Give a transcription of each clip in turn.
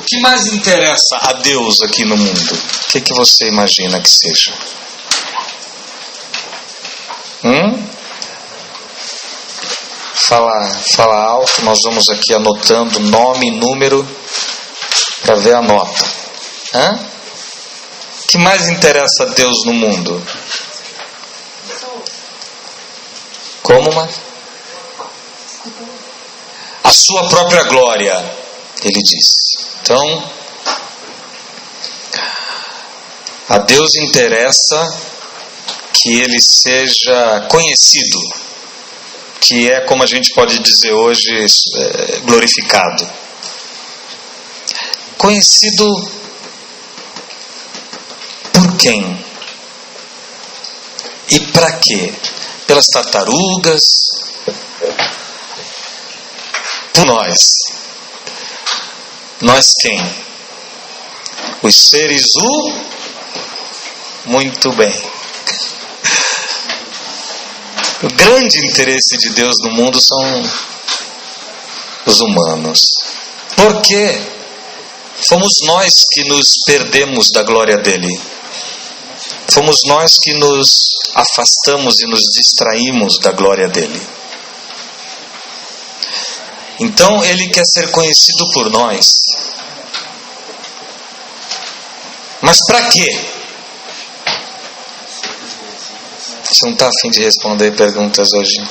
que mais interessa a Deus aqui no mundo? O que você imagina que seja? Fala alto, nós vamos aqui anotando nome e número para ver a nota. O que mais interessa a Deus no mundo? Como, mas? A sua própria glória, ele disse. Então, a Deus interessa que ele seja conhecido, que é, como a gente pode dizer hoje, glorificado. Conhecido por quem? E para quê? Pelas tartarugas? Por nós. Nós quem? Os seres Muito bem. O grande interesse de Deus no mundo são os humanos. Por quê? Fomos nós que nos perdemos da glória dele. Fomos nós que nos afastamos e nos distraímos da glória dele. Então ele quer ser conhecido por nós. Mas para quê? Você não está a fim de responder perguntas hoje?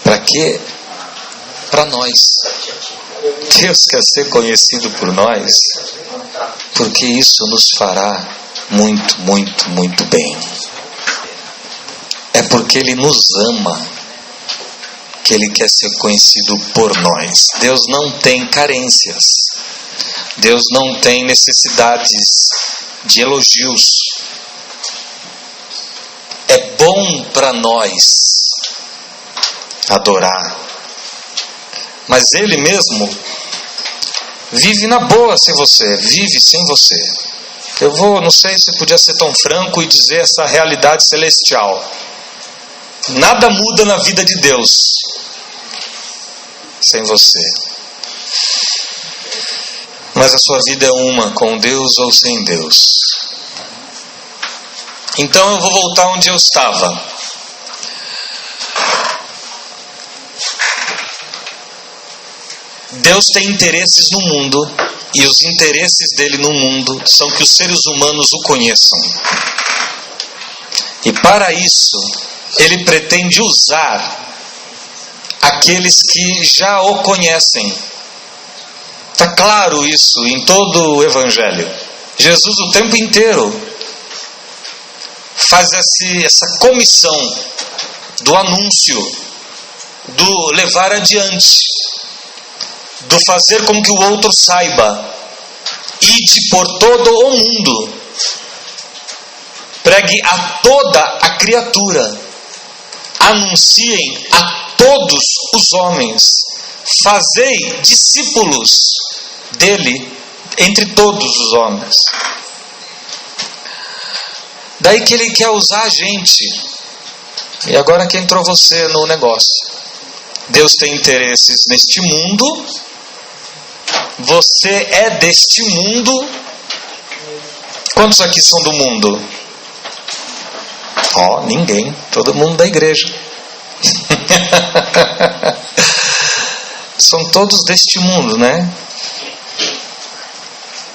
Para quê? Para nós. Deus quer ser conhecido por nós, porque isso nos fará muito, muito, muito bem. É porque Ele nos ama que Ele quer ser conhecido por nós. Deus não tem carências. Deus não tem necessidades de elogios. É bom para nós adorar. Mas Ele mesmo vive na boa sem você. Vive sem você. Não sei se podia ser tão franco e dizer essa realidade celestial. Nada muda na vida de Deus sem você. Mas a sua vida é uma, com Deus ou sem Deus. Então eu vou voltar onde eu estava. Deus tem interesses no mundo, e os interesses dele no mundo são que os seres humanos o conheçam. E para isso, ele pretende usar aqueles que já o conhecem. Está claro isso em todo o Evangelho. Jesus o tempo inteiro faz essa comissão do anúncio, do levar adiante, do fazer com que o outro saiba. Ide por todo o mundo, pregue a toda a criatura, anunciem a todos os homens, fazei discípulos dele entre todos os homens. Daí que ele quer usar a gente. E agora que entrou você no negócio. Deus tem interesses neste mundo. Você é deste mundo. Quantos aqui são do mundo? Ninguém. Todo mundo da igreja. São todos deste mundo, né?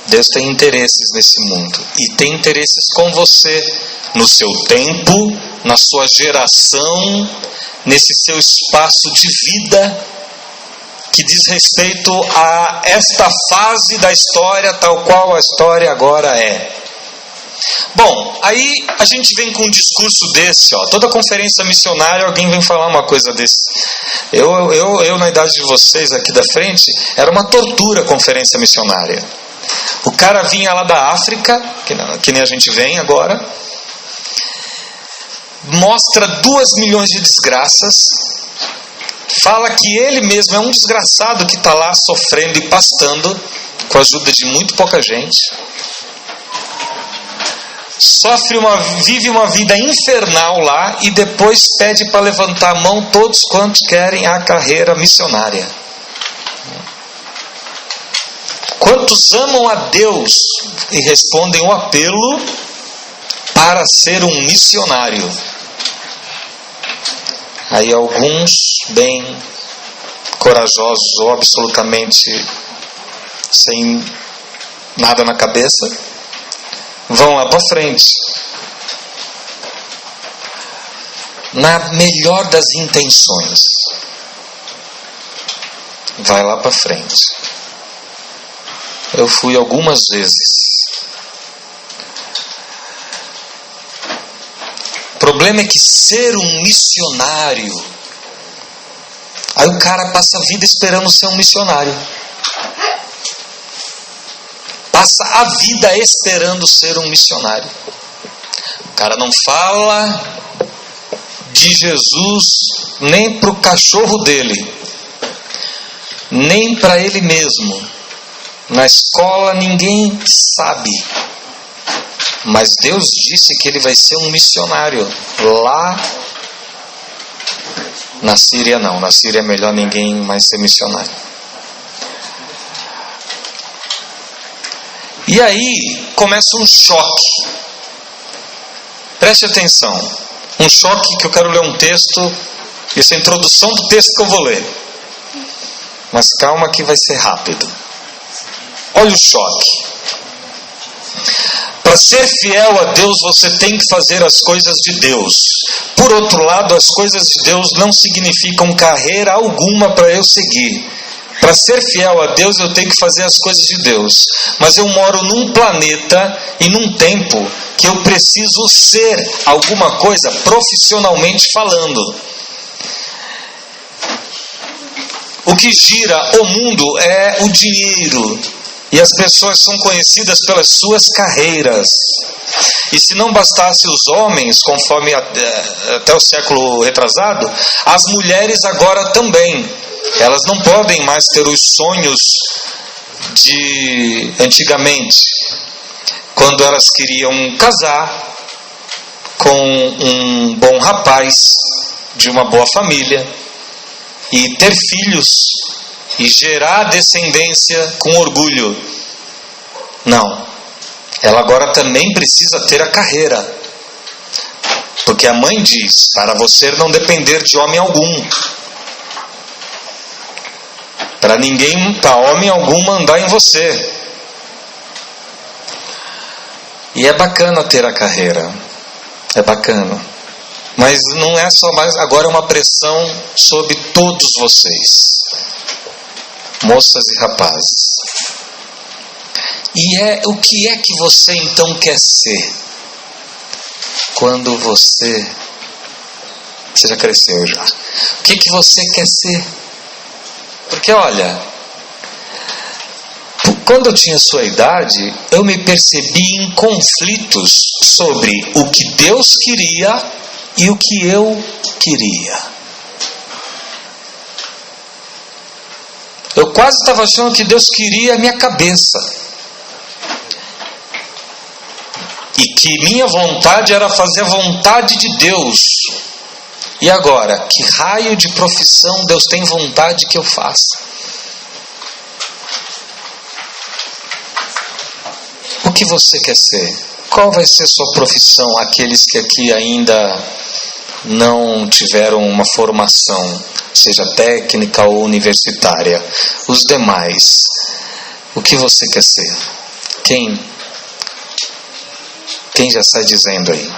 Deus tem interesses nesse mundo. E tem interesses com você. No seu tempo, na sua geração, nesse seu espaço de vida, que diz respeito a esta fase da história, tal qual a história agora é. Bom, aí a gente vem com um discurso desse, toda conferência missionária alguém vem falar uma coisa desse. Eu na idade de vocês aqui da frente, era uma tortura a conferência missionária. O cara vinha lá da África, que nem a gente vem agora, mostra 2 milhões de desgraças, fala que ele mesmo é um desgraçado que está lá sofrendo e pastando com a ajuda de muito pouca gente. vive uma vida infernal lá e depois pede para levantar a mão todos quantos querem a carreira missionária. Quantos amam a Deus e respondem o apelo para ser um missionário? Aí alguns bem corajosos ou absolutamente sem nada na cabeça vão lá para frente, na melhor das intenções, vai lá para frente. Eu fui algumas vezes. O problema é que ser um missionário, aí o cara passa a vida esperando ser um missionário. Passa a vida esperando ser um missionário. O cara não fala de Jesus nem para o cachorro dele, nem para ele mesmo. Na escola ninguém sabe. Mas Deus disse que ele vai ser um missionário. Lá na Síria não. Na Síria é melhor ninguém mais ser missionário. E aí começa um choque. Preste atenção. Um choque que eu quero ler um texto. Isso é a introdução do texto que eu vou ler. Mas calma que vai ser rápido. Olha o choque. Para ser fiel a Deus, você tem que fazer as coisas de Deus. Por outro lado, as coisas de Deus não significam carreira alguma para eu seguir. Para ser fiel a Deus, eu tenho que fazer as coisas de Deus. Mas eu moro num planeta e num tempo que eu preciso ser alguma coisa profissionalmente falando. O que gira o mundo é o dinheiro. E as pessoas são conhecidas pelas suas carreiras. E se não bastasse os homens, conforme até o século retrasado, as mulheres agora também. Elas não podem mais ter os sonhos de antigamente, quando elas queriam casar com um bom rapaz de uma boa família e ter filhos e gerar descendência com orgulho. Não. Ela agora também precisa ter a carreira. Porque a mãe diz, para você não depender de homem algum. Para homem algum mandar em você. E é bacana ter a carreira. É bacana. Mas não é só mais, agora é uma pressão sobre todos vocês. Moças e rapazes. E o que é que você então quer ser? Quando você já cresceu já. O que você quer ser? Porque olha, quando eu tinha sua idade, eu me percebi em conflitos sobre o que Deus queria e o que eu queria. Eu quase estava achando que Deus queria a minha cabeça. E que minha vontade era fazer a vontade de Deus. E agora, que raio de profissão Deus tem vontade que eu faça? O que você quer ser? Qual vai ser sua profissão? Aqueles que aqui ainda não tiveram uma formação, seja técnica ou universitária. Os demais, o que você quer ser? Quem já sai dizendo aí?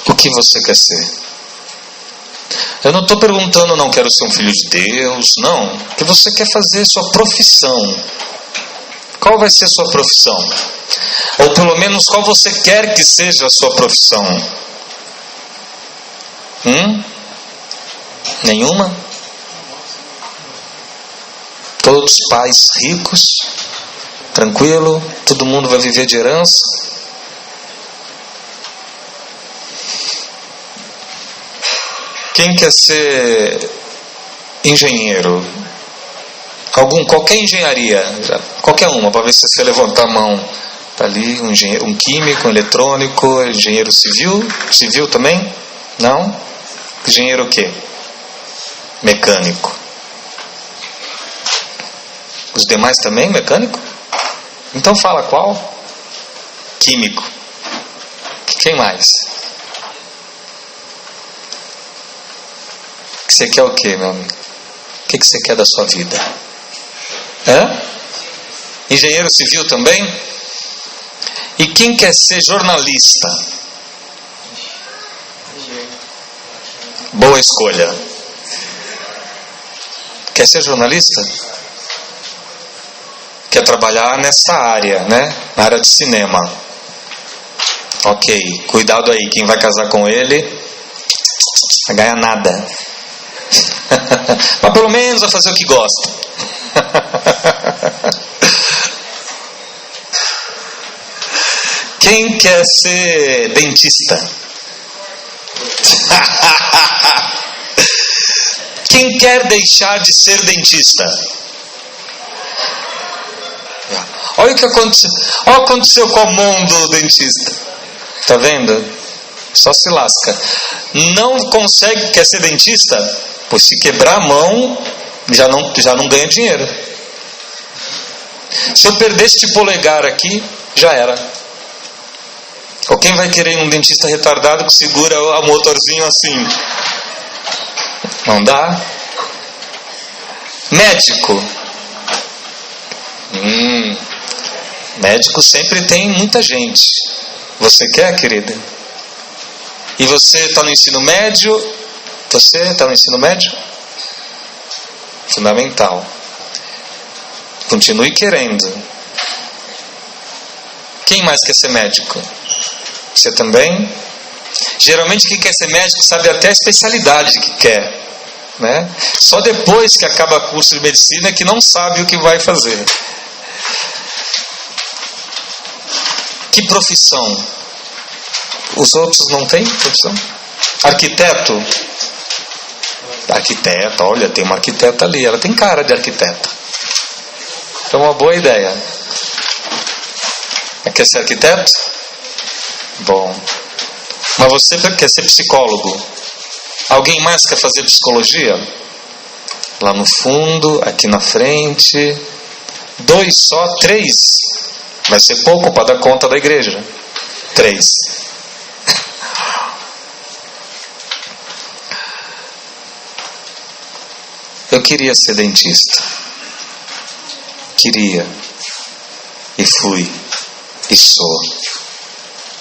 O que você quer ser? Eu não estou perguntando, não quero ser um filho de Deus, não. O que você quer fazer, sua profissão. Qual vai ser sua profissão? Ou pelo menos qual você quer que seja a sua profissão? Nenhuma? Todos pais ricos, tranquilo, todo mundo vai viver de herança. Quem quer ser engenheiro? Qualquer engenharia. Qualquer uma, para ver se você levantar a mão. Tá ali, um químico, um eletrônico, engenheiro civil. Civil também? Não? Engenheiro o quê? Mecânico. Os demais também, mecânico? Então fala qual? Químico. Quem mais? Você quer o quê, meu amigo? O que você quer da sua vida? Hã? Engenheiro civil também? E quem quer ser jornalista? Boa escolha. Quer ser jornalista? Quer trabalhar nessa área, né? Na área de cinema. Ok, cuidado aí, quem vai casar com ele vai ganhar nada. Mas pelo menos vai fazer o que gosta. Quem quer ser dentista? Quem quer deixar de ser dentista? Olha o que aconteceu. Olha o que aconteceu com a mão do dentista. Tá vendo? Só se lasca. Não consegue, quer ser dentista? Pois se quebrar a mão, já não ganha dinheiro. Se eu perder este polegar aqui, já era. Ou quem vai querer um dentista retardado que segura o motorzinho assim? Não dá. Médico. Médico sempre tem muita gente. Você quer, querida? E você está no ensino médio? Você está no ensino médio? Fundamental. Continue querendo. Quem mais quer ser médico? Você também? Geralmente quem quer ser médico sabe até a especialidade que quer, né? Só depois que acaba o curso de medicina que não sabe o que vai fazer. Que profissão? Os outros não têm profissão? Arquiteto? Arquiteta, olha, tem uma arquiteta ali, ela tem cara de arquiteta. É uma boa ideia. Quer ser arquiteto? Bom. Mas você quer ser psicólogo? Alguém mais quer fazer psicologia? Lá no fundo, aqui na frente. 2 só, 3. Vai ser pouco para dar conta da igreja. 3. Eu queria ser dentista. Queria. E fui. E sou.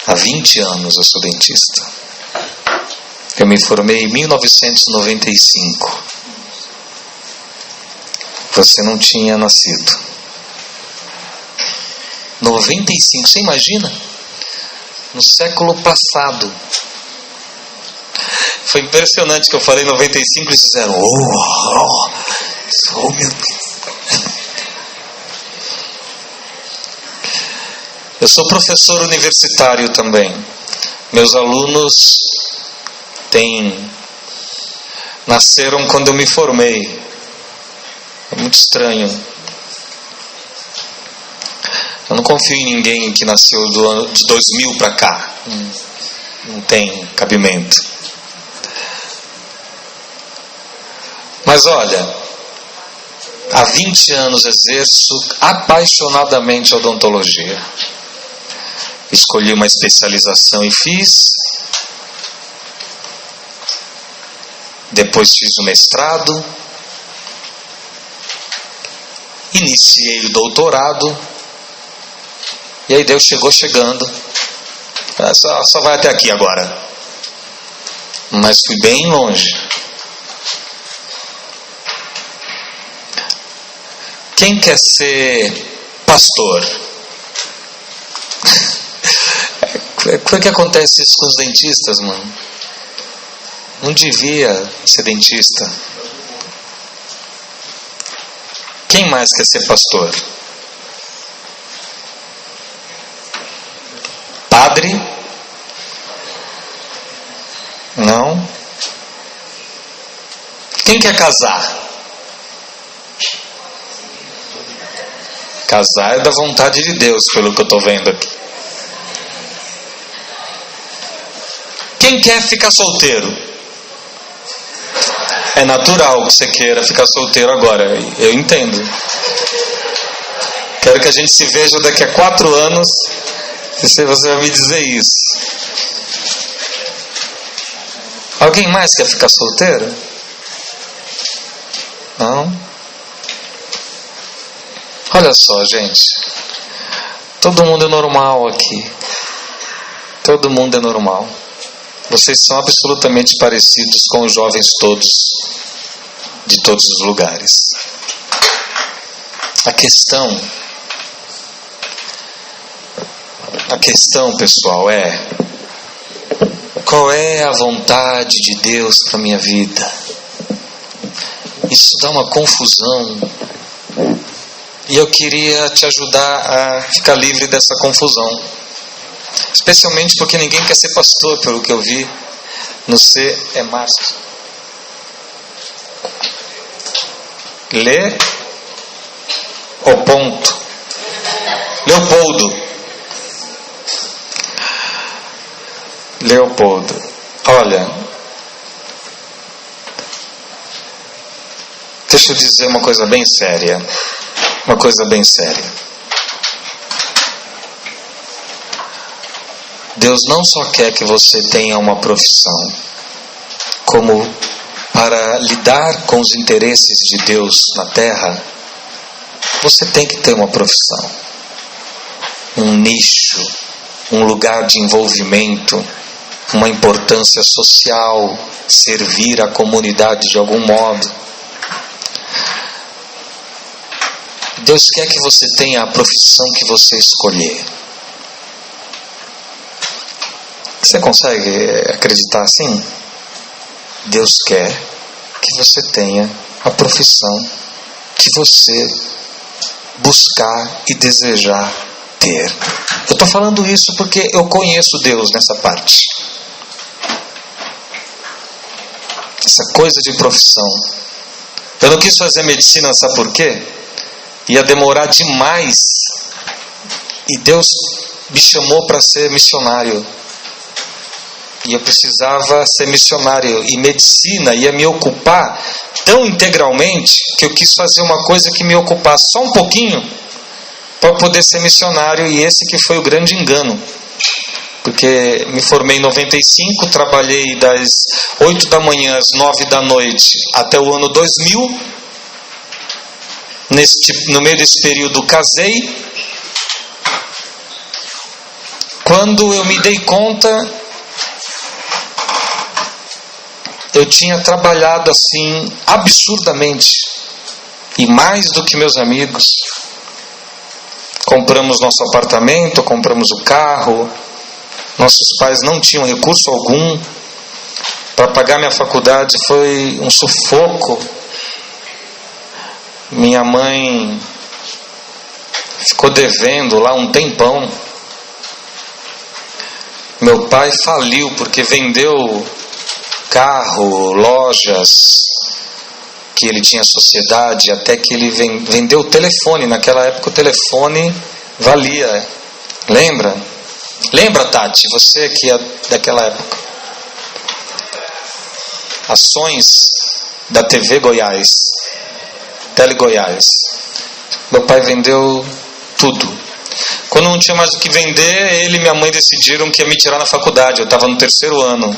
Há 20 anos eu sou dentista. Eu me formei em 1995. Você não tinha nascido. 95, você imagina? No século passado. Foi impressionante que eu falei 95 e eles disseram: oh meu Deus. Eu sou professor universitário também. Meus alunos nasceram quando eu me formei. É muito estranho. Eu não confio em ninguém que nasceu do ano de 2000 para cá. Não tem cabimento. Mas olha, há 20 anos exerço apaixonadamente odontologia. Escolhi uma especialização e fiz. Depois fiz o mestrado. Iniciei o doutorado. E aí Deus chegou chegando. Só vai até aqui agora. Mas fui bem longe. Quem quer ser pastor? Como é que acontece isso com os dentistas, mano? Não devia ser dentista. Quem mais quer ser pastor? Padre? Não. Quem quer casar? Casar é da vontade de Deus, pelo que eu estou vendo aqui. Quem quer ficar solteiro? É natural que você queira ficar solteiro agora, eu entendo. Quero que a gente se veja daqui a 4 anos, e você vai me dizer isso. Alguém mais quer ficar solteiro? Não? Olha só, gente. Todo mundo é normal aqui. Todo mundo é normal. Vocês são absolutamente parecidos com os jovens todos, de todos os lugares. A questão, pessoal, é: qual é a vontade de Deus para a minha vida? Isso dá uma confusão. E eu queria te ajudar a ficar livre dessa confusão. Especialmente porque ninguém quer ser pastor, pelo que eu vi no C. É Márcio. Lê o ponto. Leopoldo. Olha, deixa eu dizer uma coisa bem séria. Deus não só quer que você tenha uma profissão, como para lidar com os interesses de Deus na terra, você tem que ter uma profissão, um nicho, um lugar de envolvimento, uma importância social, servir a comunidade de algum modo. Deus quer que você tenha a profissão que você escolher. Você consegue acreditar assim? Deus quer que você tenha a profissão que você buscar e desejar ter. Eu estou falando isso porque eu conheço Deus nessa parte. Essa coisa de profissão. Eu não quis fazer medicina, sabe por quê? Ia demorar demais. E Deus me chamou para ser missionário. E eu precisava ser missionário. E medicina ia me ocupar tão integralmente que eu quis fazer uma coisa que me ocupasse só um pouquinho para poder ser missionário. E esse que foi o grande engano. Porque me formei em 95, trabalhei das 8 da manhã às 9 da noite até o ano 2000. No meio desse período casei. Quando eu me dei conta, eu tinha trabalhado assim absurdamente, e mais do que meus amigos. Compramos nosso apartamento, compramos o carro. Nossos pais não tinham recurso algum para pagar minha faculdade. Foi um sufoco. Minha mãe ficou devendo lá um tempão. Meu pai faliu porque vendeu carro, lojas, que ele tinha sociedade, até que ele vendeu o telefone. Naquela época o telefone valia. Lembra, Tati? Você que é daquela época. Ações da TV Goiás, Tele Goiás. Meu pai vendeu tudo. Quando não tinha mais o que vender, ele e minha mãe decidiram que ia me tirar na faculdade. Eu estava no 3º ano.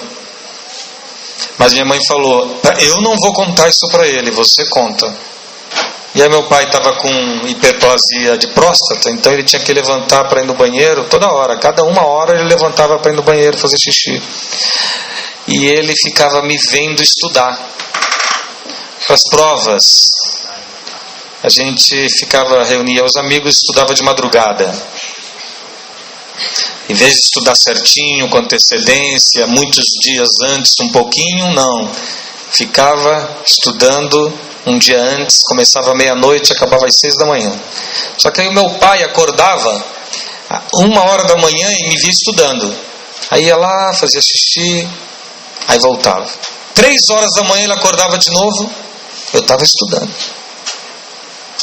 Mas minha mãe falou: eu não vou contar isso para ele, você conta. E aí meu pai estava com hiperplasia de próstata, então ele tinha que levantar para ir no banheiro toda hora. Cada 1 hora ele levantava para ir no banheiro fazer xixi. E ele ficava me vendo estudar. Para as provas, a gente reunia os amigos e estudava de madrugada. Em vez de estudar certinho, com antecedência, muitos dias antes, um pouquinho, não. Ficava estudando um dia antes, começava meia-noite, acabava às 6 da manhã. Só que aí o meu pai acordava 1 hora da manhã e me via estudando. Aí ia lá, fazia xixi, aí voltava. 3 horas da manhã ele acordava de novo, eu estava estudando.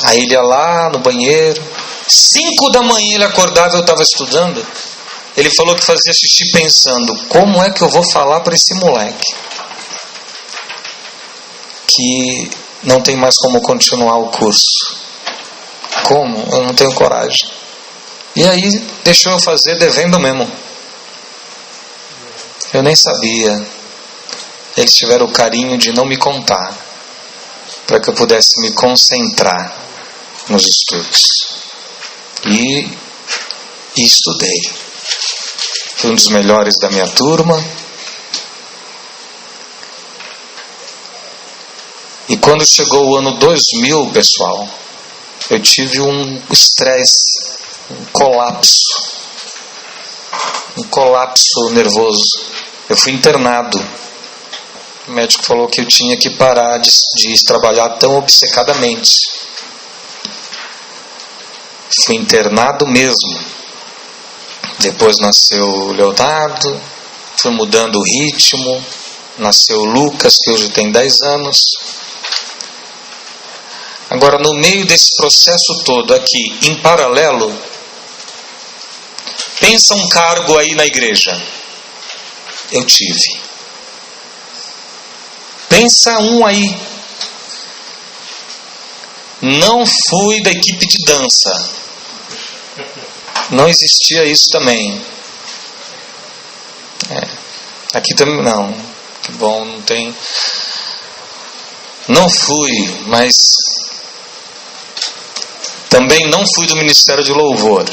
Aí ele ia lá no banheiro, 5 da manhã ele acordava, eu estava estudando. Ele falou que fazia xixi pensando: como é que eu vou falar para esse moleque que não tem mais como continuar o curso? Como? Eu não tenho coragem. E aí deixou eu fazer devendo mesmo. Eu nem sabia. Eles tiveram o carinho de não me contar, para que eu pudesse me concentrar nos estudos. E estudei. Fui um dos melhores da minha turma. E quando chegou o ano 2000, pessoal, eu tive um estresse, um colapso nervoso. Eu fui internado. O médico falou que eu tinha que parar de trabalhar tão obcecadamente. Fui internado mesmo. Depois nasceu o Leonardo, fui mudando o ritmo. Nasceu o Lucas, que hoje tem 10 anos. Agora, no meio desse processo todo aqui, em paralelo, pensa um cargo aí na igreja. Eu tive. Pensa um aí. Não fui da equipe de dança. Não existia isso também. Aqui também não. Que bom, não tem. Não fui, mas também não fui do Ministério de Louvor.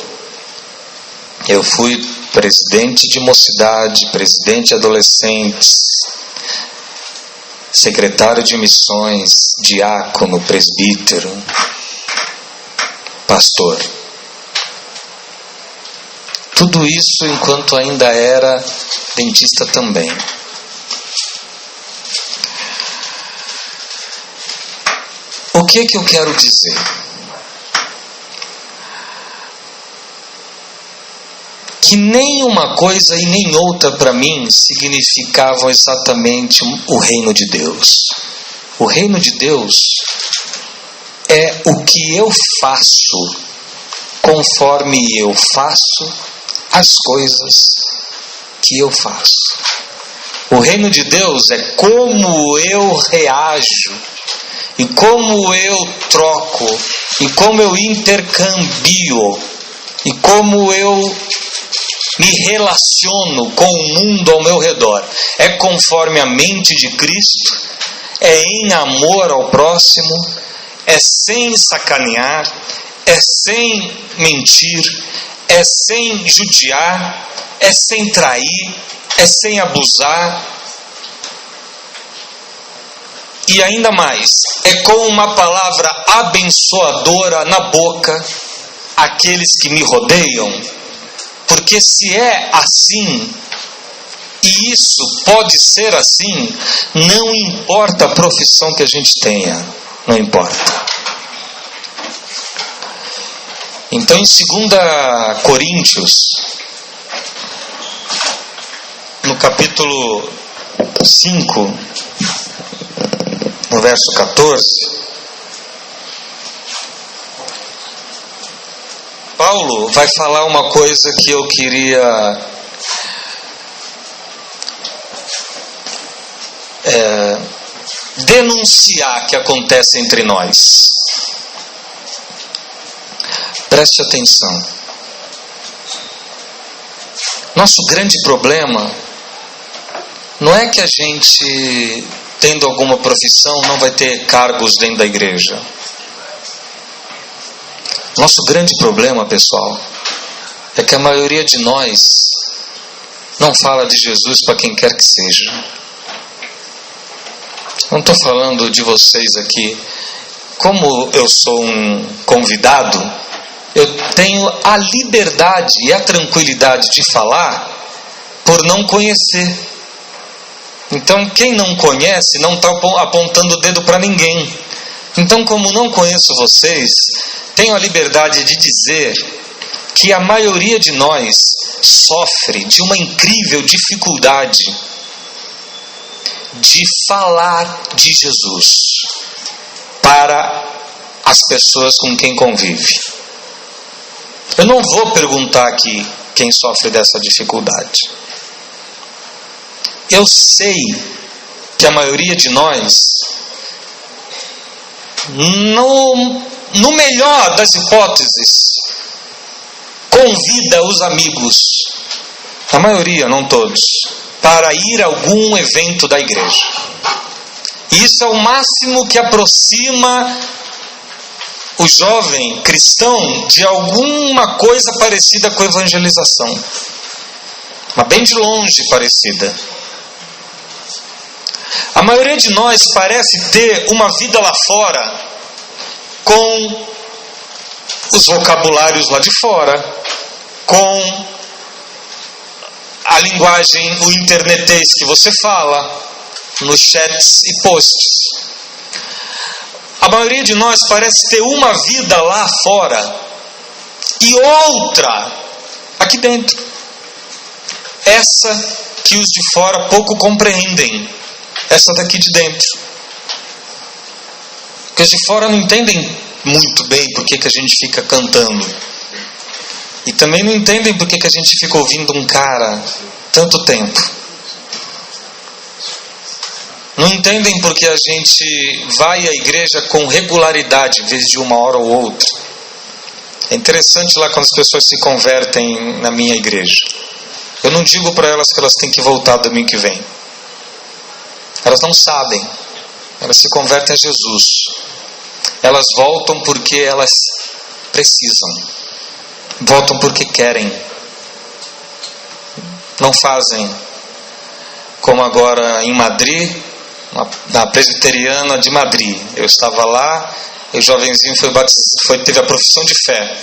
Eu fui presidente de mocidade, presidente de adolescentes, secretário de missões, diácono, presbítero, pastor. Tudo isso enquanto ainda era dentista também. O que eu quero dizer? Que nem uma coisa e nem outra para mim significavam exatamente o reino de Deus. O reino de Deus é o que eu faço conforme eu faço as coisas que eu faço. O reino de Deus é como eu reajo, e como eu troco, e como eu intercambio, e como eu me relaciono com o mundo ao meu redor. É conforme a mente de Cristo, é em amor ao próximo, é sem sacanear, é sem mentir, é sem judiar, é sem trair, é sem abusar. E ainda mais, é com uma palavra abençoadora na boca aqueles que me rodeiam. Porque se é assim, e isso pode ser assim, não importa a profissão que a gente tenha, não importa. Então em 2 Coríntios, no capítulo 5, no verso 14, Paulo vai falar uma coisa que eu queria denunciar que acontece entre nós. Preste atenção. Nosso grande problema não é que a gente, tendo alguma profissão, não vai ter cargos dentro da igreja. Nosso grande problema, pessoal, é que a maioria de nós não fala de Jesus para quem quer que seja. Não estou falando de vocês aqui. Como eu sou um convidado, eu tenho a liberdade e a tranquilidade de falar por não conhecer. Então, quem não conhece não está apontando o dedo para ninguém. Então, como não conheço vocês, tenho a liberdade de dizer que a maioria de nós sofre de uma incrível dificuldade de falar de Jesus para as pessoas com quem convive. Eu não vou perguntar aqui quem sofre dessa dificuldade. Eu sei que a maioria de nós, no melhor das hipóteses, convida os amigos, a maioria, não todos, para ir a algum evento da igreja. E isso é o máximo que aproxima o jovem cristão de alguma coisa parecida com evangelização, mas bem de longe parecida. A maioria de nós parece ter uma vida lá fora com os vocabulários lá de fora, com a linguagem, o internetês que você fala, nos chats e posts. A maioria de nós parece ter uma vida lá fora e outra aqui dentro. Essa que os de fora pouco compreendem, essa daqui de dentro. Porque os de fora não entendem muito bem por que a gente fica cantando. E também não entendem por que a gente fica ouvindo um cara tanto tempo. Não entendem porque a gente vai à igreja com regularidade, em vez de uma hora ou outra. É interessante lá quando as pessoas se convertem na minha igreja. Eu não digo para elas que elas têm que voltar domingo que vem. Elas não sabem. Elas se convertem a Jesus. Elas voltam porque elas precisam. Voltam porque querem. Não fazem como agora em Madrid, na presbiteriana de Madrid. Eu estava lá, e o jovenzinho teve a profissão de fé.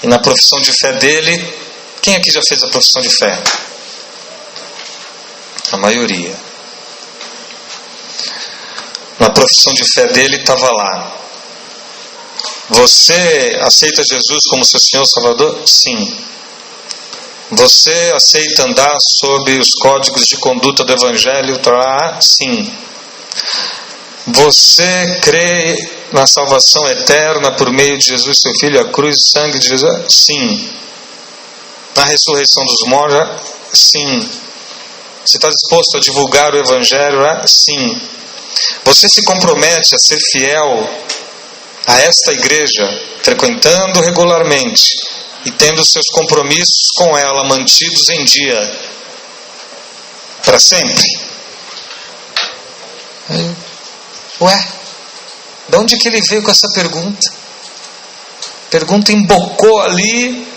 E na profissão de fé dele, quem aqui já fez a profissão de fé? A maioria. Na profissão de fé dele estava lá: você aceita Jesus como seu Senhor e Salvador? Sim. Você aceita andar sob os códigos de conduta do Evangelho? Sim. Você crê na salvação eterna por meio de Jesus, seu Filho, a cruz e sangue de Jesus? Sim. Na ressurreição dos mortos? Sim. Você está disposto a divulgar o Evangelho? Sim. Você se compromete a ser fiel a esta igreja, frequentando regularmente e tendo seus compromissos com ela mantidos em dia para sempre? Ué, de onde que ele veio com essa pergunta? Pergunta embocou ali,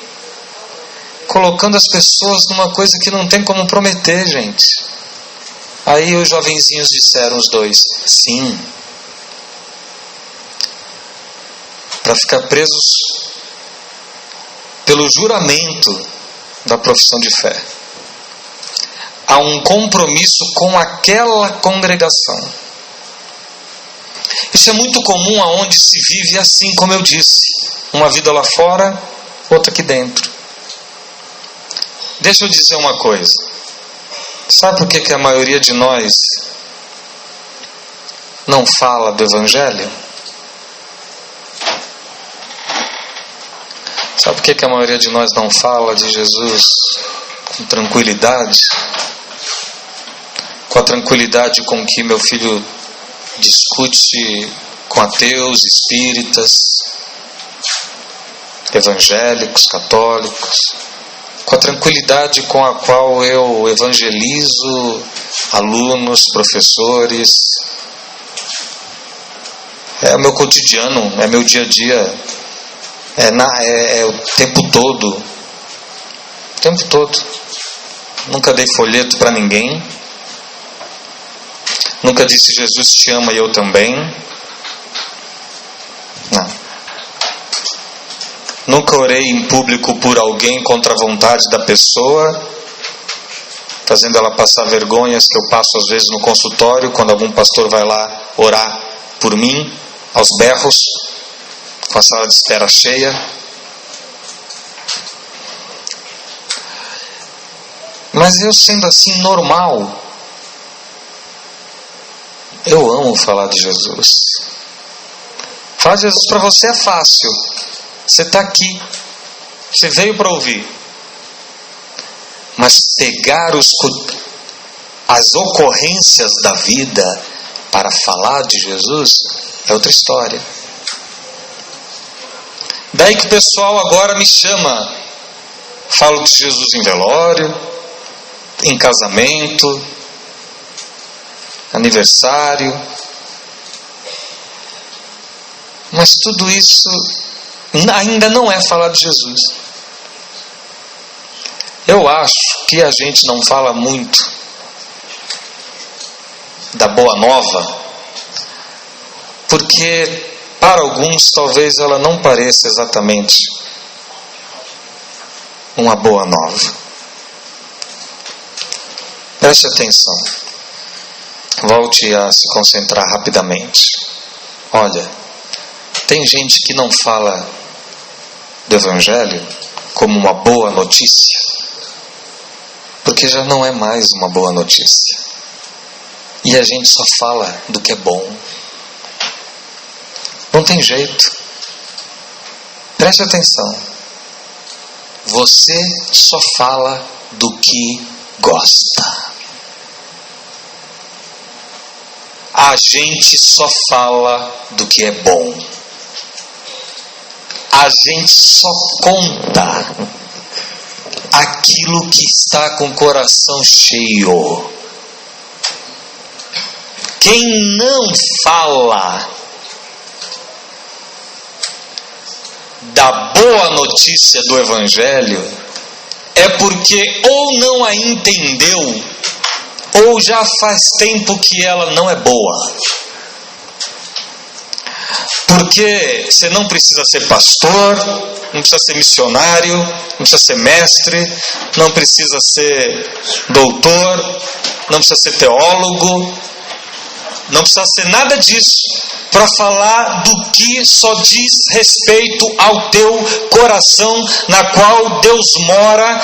colocando as pessoas numa coisa que não tem como prometer, gente. Aí os jovenzinhos disseram, os dois, sim. Para ficar presos pelo juramento da profissão de fé. Há um compromisso com aquela congregação. Isso é muito comum aonde se vive assim, como eu disse. Uma vida lá fora, outra aqui dentro. Deixa eu dizer uma coisa. Sabe por que a maioria de nós não fala do Evangelho? Sabe por que a maioria de nós não fala de Jesus com tranquilidade? Com a tranquilidade com que meu filho discute com ateus, espíritas, evangélicos, católicos, com a tranquilidade com a qual eu evangelizo alunos, professores. É o meu cotidiano, é meu dia a dia. É o tempo todo. O tempo todo. Nunca dei folheto para ninguém. Nunca disse Jesus te ama e eu também. Não. Nunca orei em público por alguém contra a vontade da pessoa, fazendo ela passar vergonhas que eu passo às vezes no consultório, quando algum pastor vai lá orar por mim, aos berros, com a sala de espera cheia. Mas eu, sendo assim normal, eu amo falar de Jesus. Falar de Jesus para você é fácil. Você está aqui. Você veio para ouvir. Mas pegar as ocorrências da vida para falar de Jesus é outra história. Daí que o pessoal agora me chama. Falo de Jesus em velório, em casamento, aniversário. Mas tudo isso ainda não é falar de Jesus. Eu acho que a gente não fala muito da boa nova, porque para alguns talvez ela não pareça exatamente uma boa nova. Preste atenção. Volte a se concentrar rapidamente. Olha, tem gente que não fala do Evangelho como uma boa notícia, porque já não é mais uma boa notícia. E a gente só fala do que é bom. Não tem jeito. Preste atenção. Você só fala do que gosta. A gente só fala do que é bom. A gente só conta aquilo que está com o coração cheio. Quem não fala da boa notícia do Evangelho é porque ou não a entendeu, ou já faz tempo que ela não é boa. Porque você não precisa ser pastor, não precisa ser missionário, não precisa ser mestre, não precisa ser doutor, não precisa ser teólogo, não precisa ser nada disso para falar do que só diz respeito ao teu coração, na qual Deus mora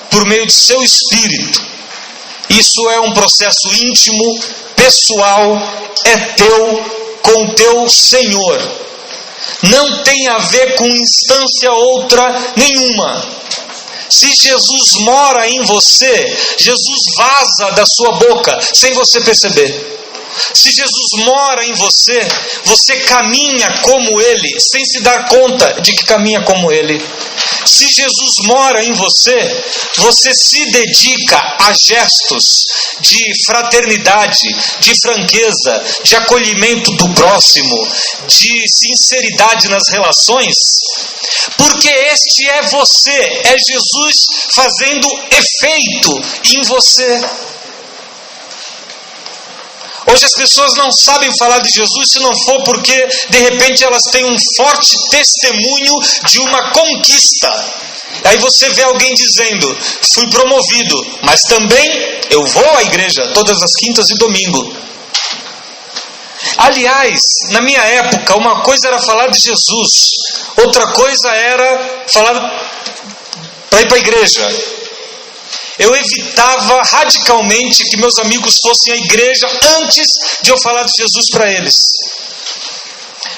por meio de seu Espírito. Isso é um processo íntimo, pessoal, é teu, com o teu Senhor. Não tem a ver com instância outra nenhuma. Se Jesus mora em você, Jesus vaza da sua boca sem você perceber. Se Jesus mora em você, você caminha como Ele, sem se dar conta de que caminha como Ele. Se Jesus mora em você, você se dedica a gestos de fraternidade, de franqueza, de acolhimento do próximo, de sinceridade nas relações, porque este é você, é Jesus fazendo efeito em você. Hoje as pessoas não sabem falar de Jesus se não for porque de repente elas têm um forte testemunho de uma conquista. Aí você vê alguém dizendo: fui promovido, mas também eu vou à igreja todas as quintas e domingo. Aliás, na minha época, uma coisa era falar de Jesus, outra coisa era falar para ir para a igreja. Eu evitava radicalmente que meus amigos fossem à igreja antes de eu falar de Jesus para eles.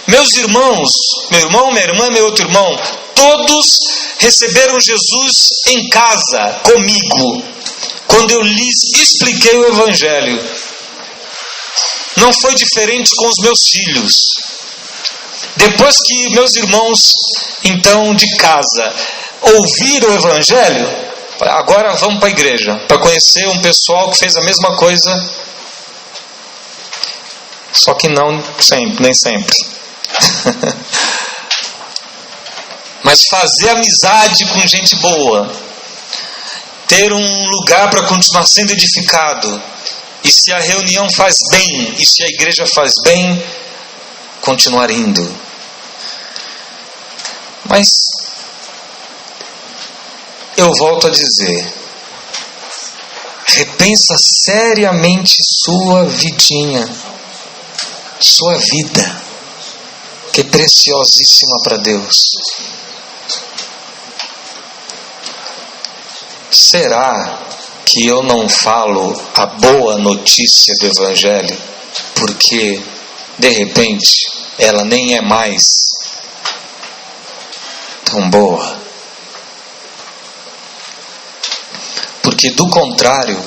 Meus irmãos, meu irmão, minha irmã, meu outro irmão, todos receberam Jesus em casa, comigo, quando eu lhes expliquei o Evangelho. Não foi diferente com os meus filhos. Depois que meus irmãos, então, de casa, ouviram o Evangelho, agora vamos para a igreja, para conhecer um pessoal que fez a mesma coisa, só que não sempre, nem sempre. Mas fazer amizade com gente boa, ter um lugar para continuar sendo edificado, e se a reunião faz bem, e se a igreja faz bem, continuar indo. Mas eu volto a dizer, repensa seriamente sua vidinha, sua vida, que é preciosíssima para Deus. Será que eu não falo a boa notícia do Evangelho porque de repente ela nem é mais tão boa? Porque do contrário,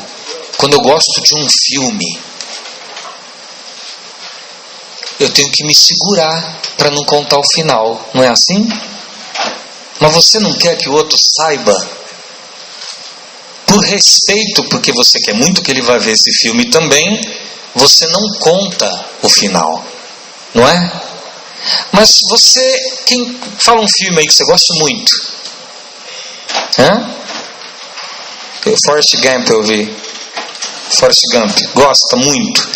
quando eu gosto de um filme, eu tenho que me segurar para não contar o final, não é assim? Mas você não quer que o outro saiba? Por respeito, porque você quer muito que ele vá ver esse filme também, você não conta o final, não é? Mas você, quem fala um filme aí que você gosta muito? Forrest Gump eu vi. Forrest Gump, gosta muito.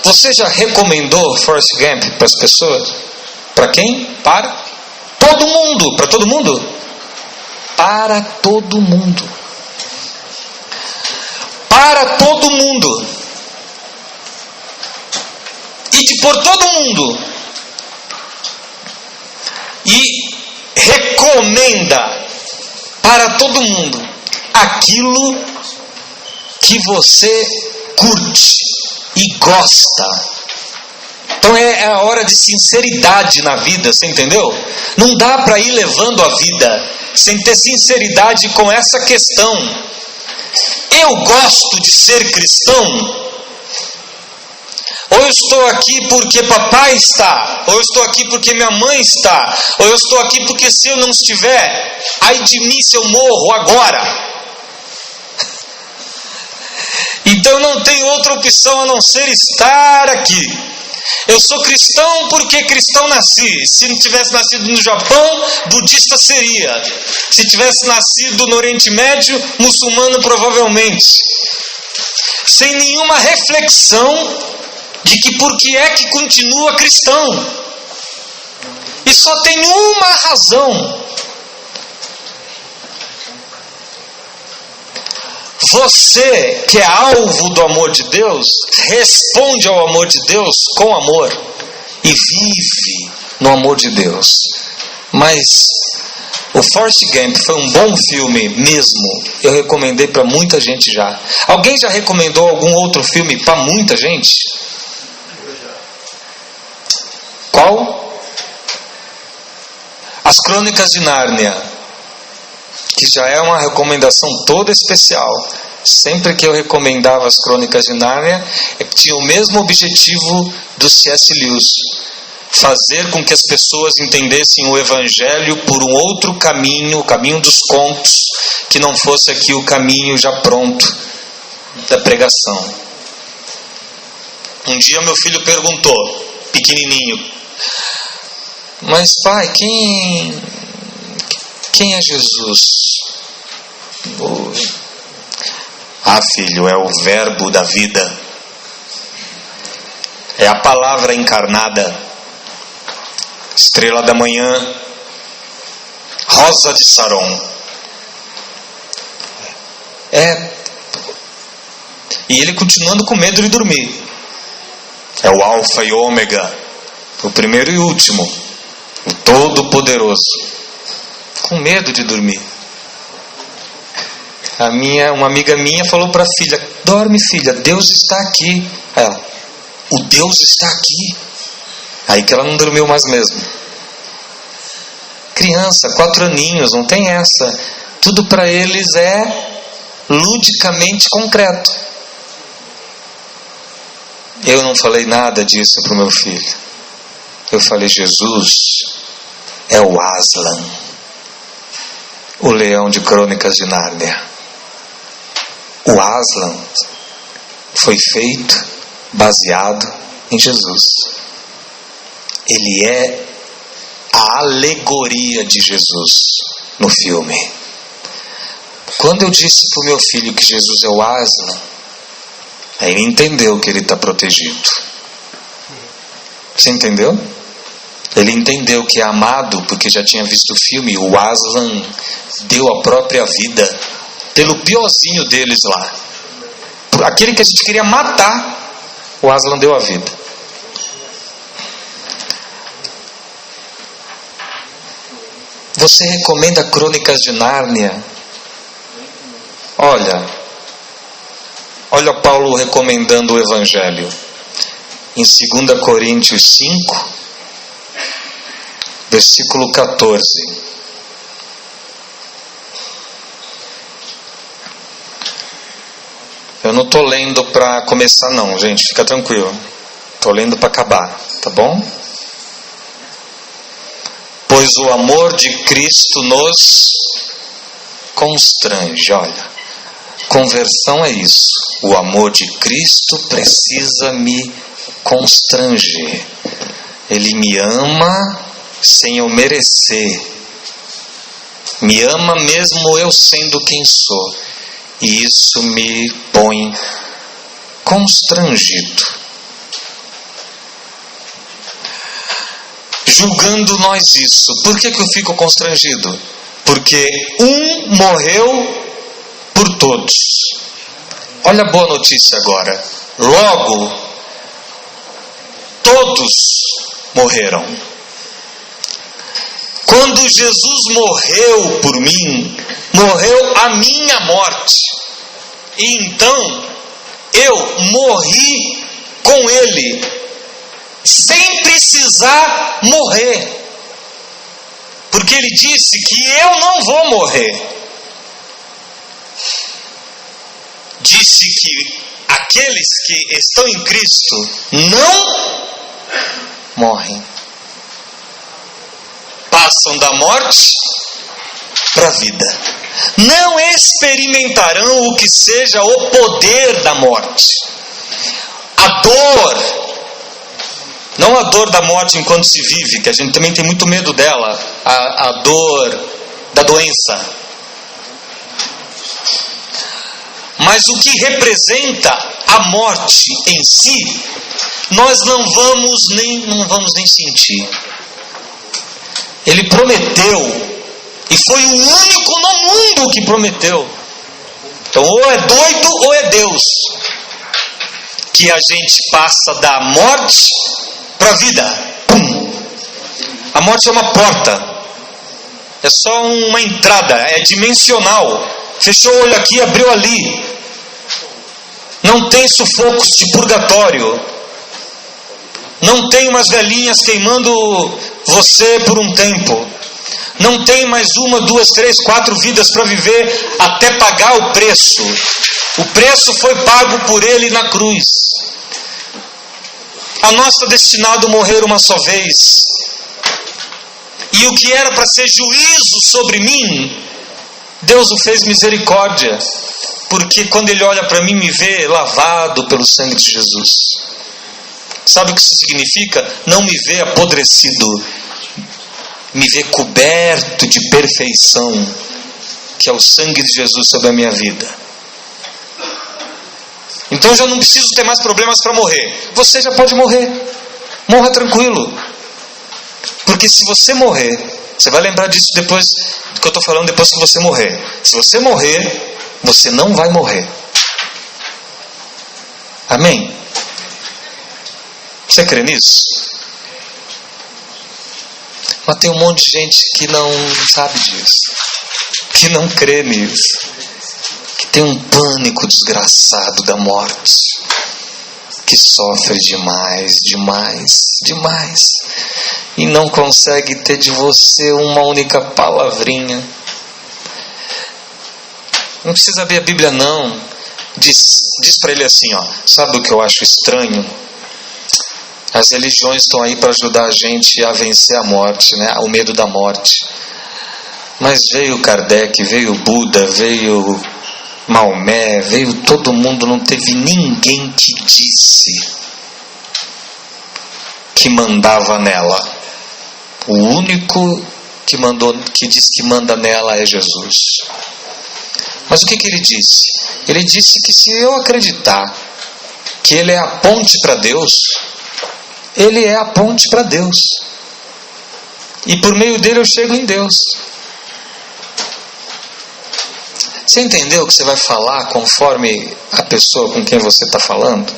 Você já recomendou Forrest Gump para as pessoas? Para quem? Para todo mundo. Para todo mundo? Para todo mundo. Para todo mundo. E por todo mundo. E recomenda para todo mundo aquilo que você curte e gosta. Então é a hora de sinceridade na vida, você entendeu? Não dá para ir levando a vida sem ter sinceridade com essa questão. Eu gosto de ser cristão? Ou eu estou aqui porque papai está, ou eu estou aqui porque minha mãe está, ou eu estou aqui porque se eu não estiver, ai de mim se eu morro agora. Então eu não tenho outra opção a não ser estar aqui. Eu sou cristão porque cristão nasci. Se não tivesse nascido no Japão, budista seria. Se tivesse nascido no Oriente Médio, muçulmano provavelmente. Sem nenhuma reflexão de que por que é que continua cristão. E só tem uma razão. Você que é alvo do amor de Deus, responde ao amor de Deus com amor e vive no amor de Deus. Mas o Forrest Gump foi um bom filme mesmo. Eu recomendei para muita gente já. Alguém já recomendou algum outro filme para muita gente? Qual? As Crônicas de Nárnia, que já é uma recomendação toda especial. Sempre que eu recomendava as Crônicas de Nárnia, tinha o mesmo objetivo do C.S. Lewis: fazer com que as pessoas entendessem o Evangelho por um outro caminho, o caminho dos contos, que não fosse aqui o caminho já pronto da pregação. Um dia meu filho perguntou, pequenininho: mas pai, quem é Jesus? Ah, filho, é o verbo da vida. É a palavra encarnada. Estrela da manhã, rosa de Saron. E ele continuando com medo de dormir. É o alfa e ômega, o primeiro e último, o todo-poderoso. Com medo de dormir. Uma amiga minha falou para a filha: dorme, filha, Deus está aqui. Ela: o Deus está aqui. Aí que ela não dormiu mais mesmo. Criança, 4 aninhos, não tem essa. Tudo para eles é ludicamente concreto. Eu não falei nada disso para o meu filho. Eu falei: Jesus é o Aslan, o leão de Crônicas de Nárnia. O Aslan foi feito baseado em Jesus. Ele é a alegoria de Jesus no filme. Quando eu disse para o meu filho que Jesus é o Aslan, aí ele entendeu que ele está protegido. Você entendeu? Ele entendeu que é amado porque já tinha visto o filme. O Aslan deu a própria vida pelo piorzinho deles lá. Por aquele que a gente queria matar, o Aslan deu a vida. Você recomenda Crônicas de Nárnia? Olha Paulo recomendando o Evangelho. Em 2 Coríntios 5, versículo 14. tô lendo para começar não, gente, fica tranquilo. Tô lendo para acabar, tá bom? Pois o amor de Cristo nos constrange. Olha, conversão é isso. O amor de Cristo precisa me constranger. Ele me ama sem eu merecer. Me ama mesmo eu sendo quem sou. E isso me põe constrangido. Julgando nós isso. Por que eu fico constrangido? Porque um morreu por todos. Olha a boa notícia agora. Logo, todos morreram. Quando Jesus morreu por mim, morreu a minha morte. E então, eu morri com Ele, sem precisar morrer. Porque Ele disse que eu não vou morrer. Disse que aqueles que estão em Cristo não morrem. Passam da morte para a vida. Não experimentarão o que seja o poder da morte. A dor, não a dor da morte enquanto se vive, que a gente também tem muito medo dela, a dor da doença. Mas o que representa a morte em si, nós não vamos nem sentir. Ele prometeu, e foi o único no mundo que prometeu. Então ou é doido ou é Deus, que a gente passa da morte para a vida. Pum. A morte é uma porta, é só uma entrada, é dimensional. Fechou o olho aqui, abriu ali. Não tem sufocos de purgatório. Não tem umas velhinhas queimando você por um tempo. Não tem mais 1, 2, 3, 4 vidas para viver até pagar o preço. O preço foi pago por Ele na cruz. A nós está destinado a morrer uma só vez. E o que era para ser juízo sobre mim, Deus o fez misericórdia. Porque quando Ele olha para mim, me vê lavado pelo sangue de Jesus. Sabe o que isso significa? Não me vê apodrecido, me vê coberto de perfeição, que é o sangue de Jesus sobre a minha vida. Então eu já não preciso ter mais problemas para morrer. Você já pode morrer. Morra tranquilo. Porque se você morrer, você vai lembrar disso depois do que eu estou falando, depois que você morrer. Se você morrer, você não vai morrer. Amém? Você crê nisso? Mas tem um monte de gente que não sabe disso, que não crê nisso, que tem um pânico desgraçado da morte, que sofre demais e não consegue ter de você uma única palavrinha. Não precisa abrir a Bíblia não. Diz para ele assim, ó, sabe o que eu acho estranho? As religiões estão aí para ajudar a gente a vencer a morte, né? O medo da morte. Mas veio Kardec, veio Buda, veio Maomé, veio todo mundo, não teve ninguém que disse que mandava nela. O único que diz que manda nela é Jesus. Mas o que ele disse? Ele disse que se eu acreditar que Ele é a ponte para Deus, Ele é a ponte para Deus. E por meio dele eu chego em Deus. Você entendeu que você vai falar conforme a pessoa com quem você está falando?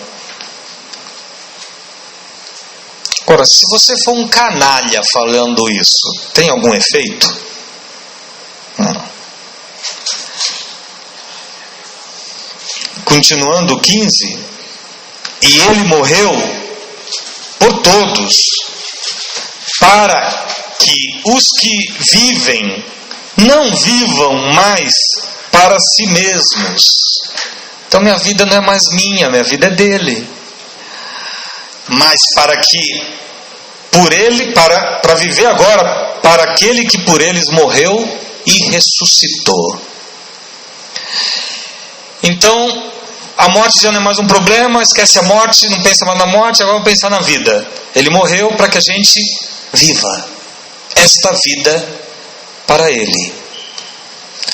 Agora, se você for um canalha falando isso, tem algum efeito? Não. Continuando o 15, e Ele morreu por todos, para que os que vivem não vivam mais para si mesmos, Então minha vida não é mais minha vida é dele. Mas para que por ele, para viver agora para aquele que por eles morreu e ressuscitou. Então a morte já não é mais um problema, esquece a morte, não pensa mais na morte, agora vamos pensar na vida. Ele morreu para que a gente viva esta vida para ele.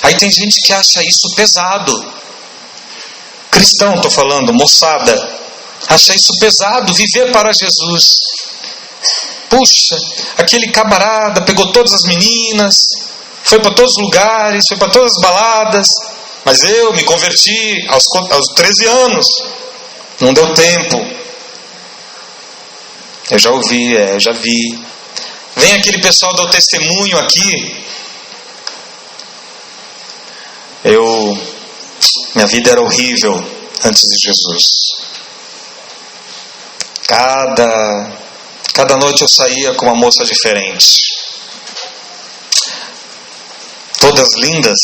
Aí tem gente que acha isso pesado. Cristão, estou falando, moçada, acha isso pesado, viver para Jesus. Puxa, aquele camarada pegou todas as meninas, foi para todos os lugares, foi para todas as baladas, mas eu me converti aos 13 anos, não deu tempo. Eu já ouvi, já vi. Vem aquele pessoal dar o testemunho aqui. Minha vida era horrível antes de Jesus. Cada noite eu saía com uma moça diferente. Todas lindas.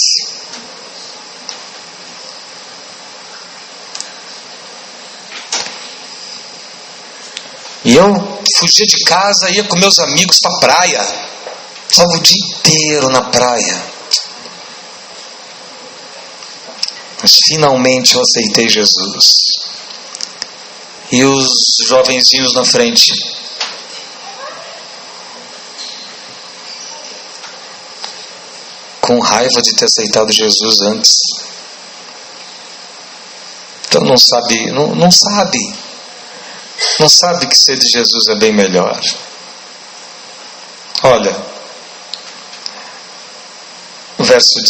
E eu fugia de casa, ia com meus amigos para a praia. Passava o dia inteiro na praia. Mas finalmente eu aceitei Jesus. E os jovenzinhos na frente. Com raiva de ter aceitado Jesus antes. Então não sabe que ser de Jesus é bem melhor. Olha, verso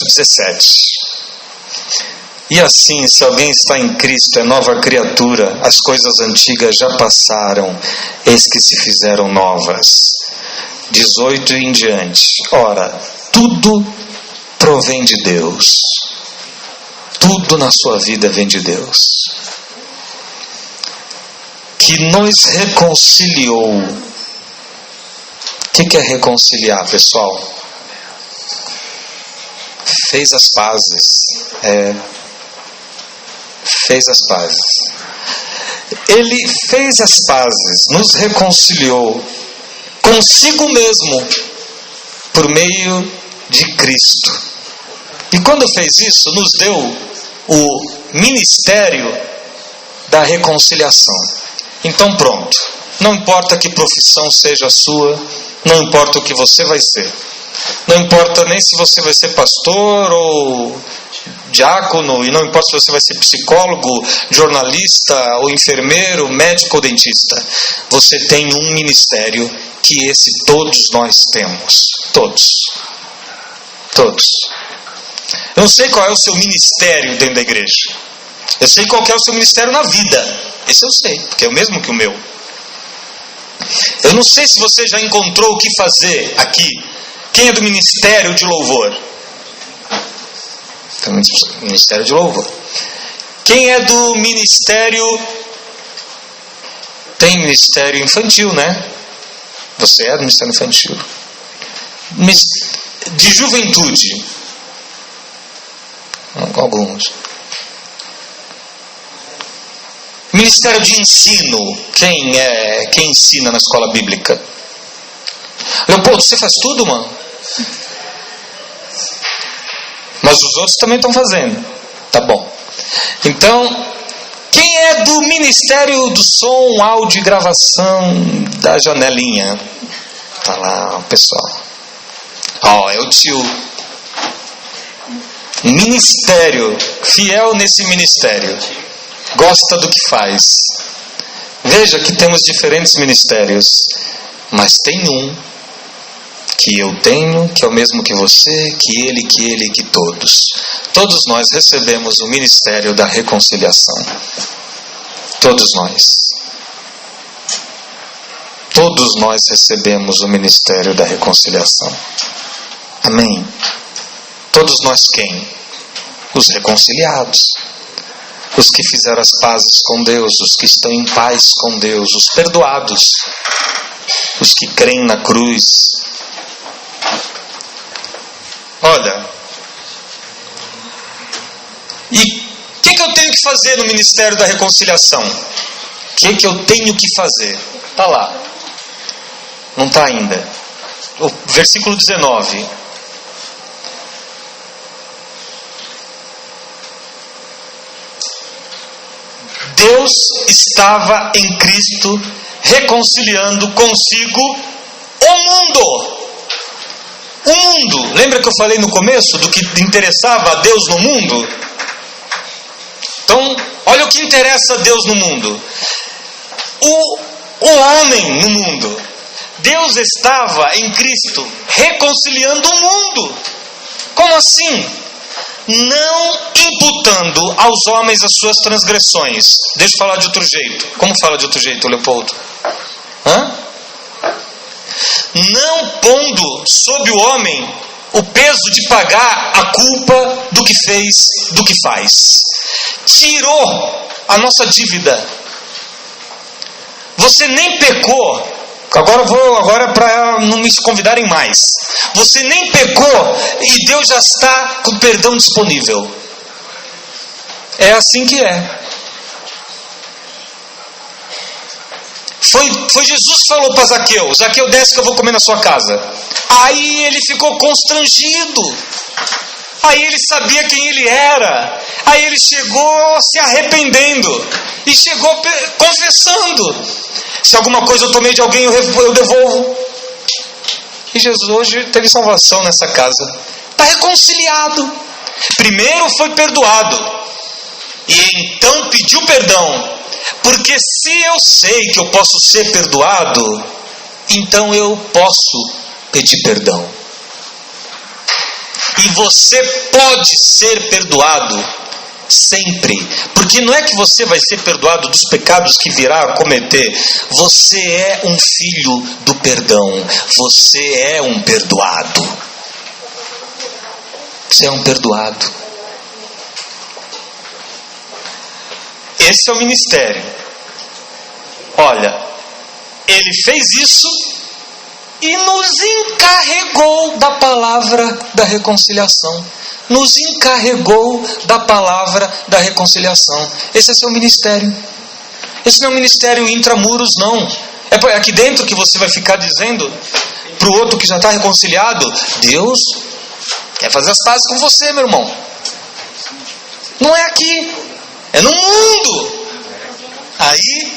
17. E assim, se alguém está em Cristo, é nova criatura, as coisas antigas já passaram, eis que se fizeram novas. 18 em diante. Ora, tudo provém de Deus. Tudo na sua vida vem de Deus. Que nos reconciliou. O que é reconciliar, pessoal? Fez as pazes. Fez as pazes. Ele fez as pazes, nos reconciliou consigo mesmo por meio de Cristo. E quando fez isso, nos deu o ministério da reconciliação. Então pronto, não importa que profissão seja a sua, não importa o que você vai ser, não importa nem se você vai ser pastor ou diácono, e não importa se você vai ser psicólogo, jornalista ou enfermeiro, médico ou dentista, você tem um ministério que esse todos nós temos. Todos. Eu não sei qual é o seu ministério dentro da igreja. Eu sei qual é o seu ministério na vida. Esse eu sei, porque é o mesmo que o meu. Eu não sei se você já encontrou o que fazer aqui. Quem é do ministério de louvor? Ministério de louvor. Quem é do ministério? Tem ministério infantil, né? Você é do ministério infantil. De juventude. Alguns. Ministério de ensino. Quem ensina na escola bíblica? Leopoldo, você faz tudo, mano? Mas os outros também estão fazendo. Tá bom. Então, quem é do ministério do som, áudio e gravação da janelinha? Tá lá o pessoal. É o tio. Ministério. Fiel nesse ministério. Gosta do que faz. Veja que temos diferentes ministérios. Mas tem um que eu tenho, que é o mesmo que você, que ele, que todos. Todos nós recebemos o ministério da reconciliação. Todos nós. Todos nós recebemos o ministério da reconciliação. Amém? Todos nós quem? Os reconciliados. Os que fizeram as pazes com Deus, os que estão em paz com Deus, os perdoados. Os que creem na cruz. Olha, tenho que fazer no ministério da reconciliação? O que eu tenho que fazer? Está lá. Não está ainda. O versículo 19. Deus estava em Cristo reconciliando consigo o mundo. O mundo. Lembra que eu falei no começo do que interessava a Deus no mundo? Então, olha o que interessa a Deus no mundo. O homem no mundo. Deus estava em Cristo reconciliando o mundo. Como assim? Não imputando aos homens as suas transgressões. Deixa eu falar de outro jeito. Como fala de outro jeito, Leopoldo? Não pondo sobre o homem o peso de pagar a culpa do que fez, do que faz. Tirou a nossa dívida. Você nem pecou. Agora para não me convidarem mais. Você nem pecou e Deus já está com perdão disponível. É assim que é. Foi Jesus que falou para Zaqueu: Zaqueu, desce que eu vou comer na sua casa. Aí ele ficou constrangido. Aí ele sabia quem ele era. Aí ele chegou se arrependendo. E chegou confessando. Se alguma coisa eu tomei de alguém, eu devolvo. E Jesus hoje teve salvação nessa casa. Está reconciliado. Primeiro foi perdoado. E então pediu perdão. Porque se eu sei que eu posso ser perdoado, então eu posso pedir perdão. E você pode ser perdoado sempre. Porque não é que você vai ser perdoado dos pecados que virá a cometer. Você é um filho do perdão. Você é um perdoado. Você é um perdoado. Esse é o ministério. Olha, ele fez isso e nos encarregou da palavra da reconciliação. Nos encarregou da palavra da reconciliação. Esse é seu ministério. Esse não é um ministério intramuros, não. É aqui dentro que você vai ficar dizendo para o outro que já está reconciliado: Deus quer fazer as pazes com você, meu irmão. Não é aqui. É no mundo. Aí,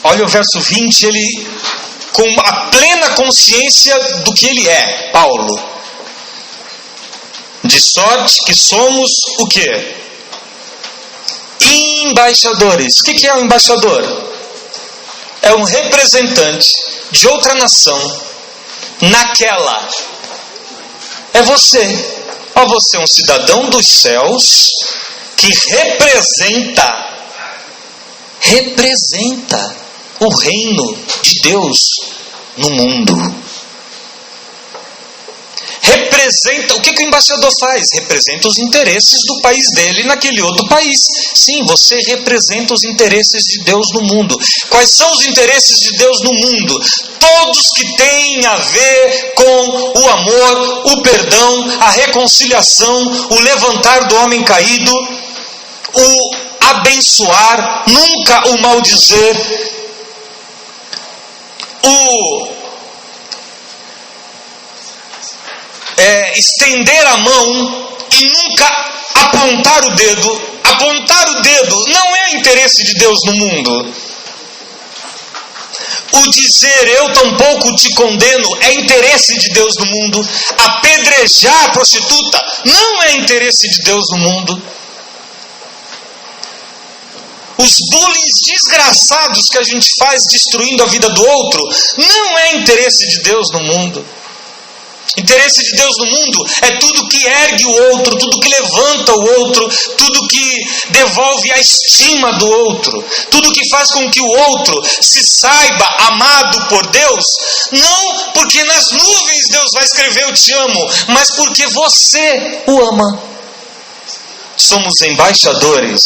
olha o verso 20, ele com a plena consciência do que ele é, Paulo. De sorte que somos o quê? Embaixadores. O que é um embaixador? É um representante de outra nação naquela. É você. Você é um cidadão dos céus que representa o reino de Deus no mundo. Representa, o que o embaixador faz? Representa os interesses do país dele naquele outro país. Sim, você representa os interesses de Deus no mundo. Quais são os interesses de Deus no mundo? Todos que têm a ver com o amor, o perdão, a reconciliação, o levantar do homem caído, o abençoar, nunca o maldizer, estender a mão e nunca apontar o dedo. Apontar o dedo não é interesse de Deus no mundo. O dizer eu tampouco te condeno é interesse de Deus no mundo. Apedrejar a prostituta não é interesse de Deus no mundo. Os bullying desgraçados que a gente faz destruindo a vida do outro não é interesse de Deus no mundo. Interesse de Deus no mundo é tudo que ergue o outro, tudo que levanta o outro, tudo que devolve a estima do outro, tudo que faz com que o outro se saiba amado por Deus, não porque nas nuvens Deus vai escrever eu te amo, mas porque você o ama. Somos embaixadores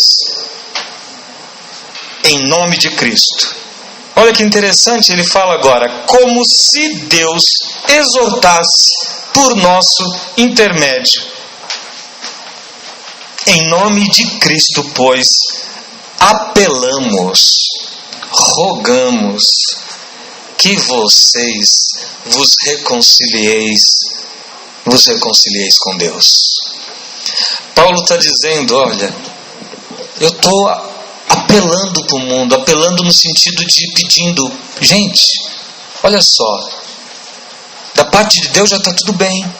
em nome de Cristo. Olha que interessante, ele fala agora, como se Deus exortasse por nosso intermédio Em nome de Cristo, pois, apelamos, rogamos que vocês vos reconcilieis com Deus. Paulo está dizendo, olha, eu estou apelando para o mundo, apelando no sentido de pedindo, gente, olha só, da parte de Deus já está tudo bem.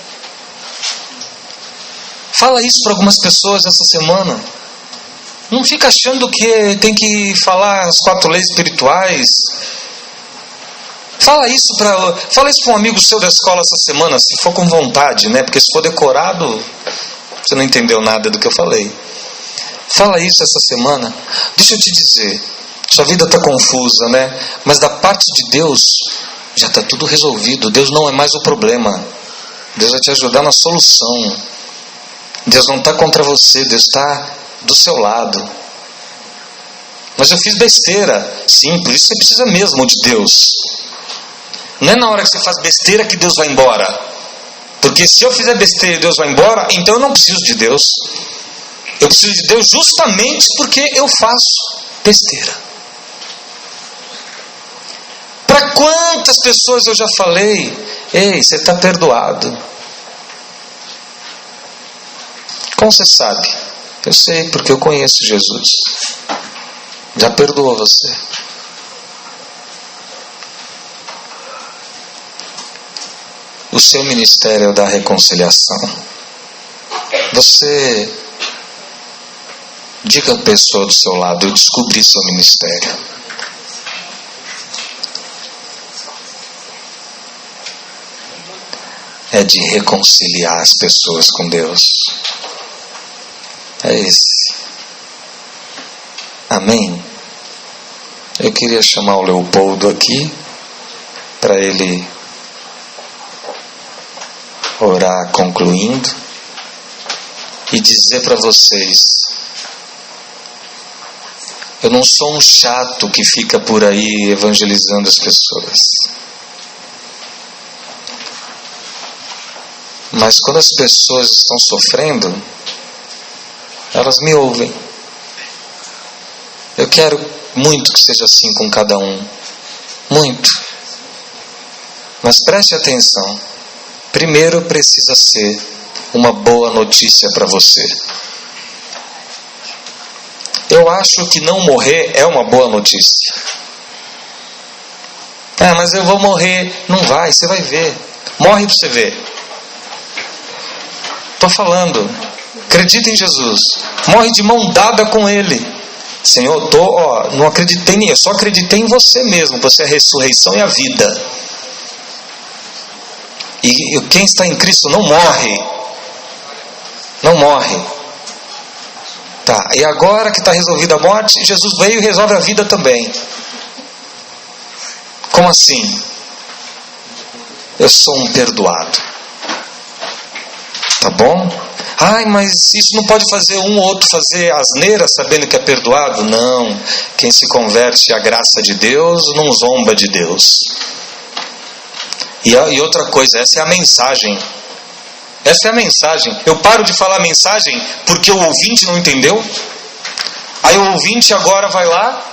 Fala isso para algumas pessoas essa semana. Não fica achando que tem que falar as 4 leis espirituais. Fala isso para um amigo seu da escola essa semana, se for com vontade, né? Porque se for decorado, você não entendeu nada do que eu falei. Fala isso essa semana. Deixa eu te dizer, sua vida está confusa, né? Mas da parte de Deus já está tudo resolvido. Deus não é mais o problema. Deus vai te ajudar na solução. Deus não está contra você, Deus está do seu lado. Mas eu fiz besteira. Sim, por isso você precisa mesmo de Deus. Não é na hora que você faz besteira que Deus vai embora. Porque se eu fizer besteira e Deus vai embora, então eu não preciso de Deus. Eu preciso de Deus justamente porque eu faço besteira. Para quantas pessoas eu já falei, ei, você está perdoado. Como você sabe? Eu sei, porque eu conheço Jesus. Já perdoou você. O seu ministério é o da reconciliação. Você diga à pessoa do seu lado, eu descobri seu ministério. É de reconciliar as pessoas com Deus. É esse. Amém? Eu queria chamar o Leopoldo aqui para ele orar concluindo e dizer para vocês, eu não sou um chato que fica por aí evangelizando as pessoas, mas quando as pessoas estão sofrendo, elas me ouvem. Eu quero muito que seja assim com cada um, muito, mas preste atenção. Primeiro precisa ser uma boa notícia para você. Eu acho que não morrer é uma boa notícia. Mas eu vou morrer. Não vai, você vai ver. Morre para você ver. Estou falando. Acredita em Jesus. Morre de mão dada com Ele. Senhor, não acreditei em mim, eu só acreditei em você mesmo. Você é a ressurreição e a vida. E quem está em Cristo não morre. Não morre. Tá, e agora que está resolvida a morte, Jesus veio e resolve a vida também. Como assim? Eu sou um perdoado. Tá bom? Mas isso não pode fazer um ou outro fazer asneira sabendo que é perdoado? Não. Quem se converte à graça de Deus não zomba de Deus. E outra coisa, essa é a mensagem. Essa é a mensagem. Eu paro de falar a mensagem porque o ouvinte não entendeu. Aí o ouvinte agora vai lá,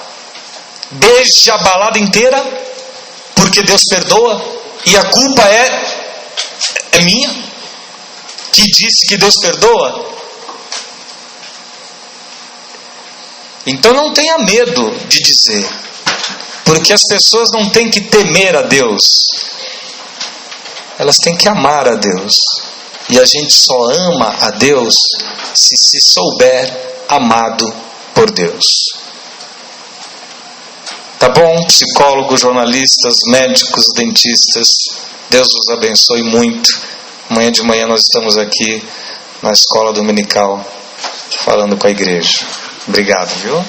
beija a balada inteira, porque Deus perdoa, e a culpa é minha, que disse que Deus perdoa. Então não tenha medo de dizer, porque as pessoas não têm que temer a Deus. Elas têm que amar a Deus. E a gente só ama a Deus se souber amado por Deus. Tá bom? Psicólogos, jornalistas, médicos, dentistas, Deus os abençoe muito. Amanhã de manhã nós estamos aqui na escola dominical falando com a igreja. Obrigado, viu?